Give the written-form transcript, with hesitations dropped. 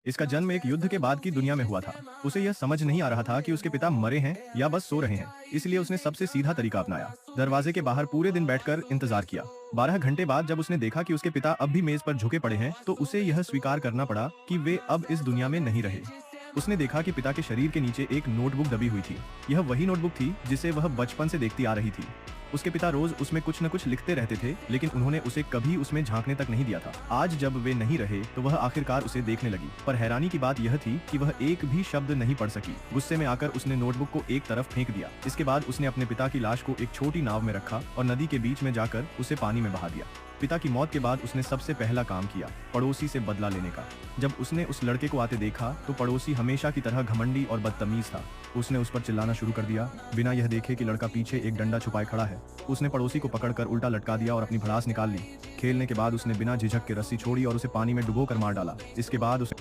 इसका जन्म एक युद्ध के बाद की दुनिया में हुआ था। उसे यह समझ नहीं आ रहा था कि उसके पिता मरे हैं या बस सो रहे हैं, इसलिए उसने सबसे सीधा तरीका अपनाया। दरवाजे के बाहर पूरे दिन बैठकर इंतजार किया। 12 घंटे बाद जब उसने देखा कि उसके पिता अब भी मेज पर झुके पड़े हैं, तो उसे यह स्वीकार करना पड़ा कि वे अब इस दुनिया में नहीं रहे। उसने देखा कि पिता के शरीर के नीचे एक नोटबुक दबी हुई थी। यह वही नोटबुक थी जिसे वह बचपन से देखती आ रही थी। उसके पिता रोज उसमें कुछ न कुछ लिखते रहते थे, लेकिन उन्होंने उसे कभी उसमें झांकने तक नहीं दिया था। आज जब वे नहीं रहे तो वह आखिरकार उसे देखने लगी, पर हैरानी की बात यह थी कि वह एक भी शब्द नहीं पढ़ सकी। गुस्से में आकर उसने नोटबुक को एक तरफ फेंक दिया। इसके बाद उसने अपने पिता की लाश को एक छोटी नाव में रखा और नदी के बीच में जाकर उसे पानी में बहा दिया। पिता की मौत के बाद उसने सबसे पहला काम किया पड़ोसी से बदला लेने का। जब उसने उस लड़के को आते देखा तो पड़ोसी हमेशा की तरह घमंडी और बदतमीज था। उसने उस पर चिल्लाना शुरू कर दिया, बिना यह देखे कि लड़का पीछे एक डंडा छुपाए खड़ा है। उसने पड़ोसी को पकड़कर उल्टा लटका दिया और अपनी भड़ास निकाल ली। खेलने के बाद उसने बिना झिझक के रस्सी छोड़ी और उसे पानी में डुबो कर मार डाला। इसके बाद उसे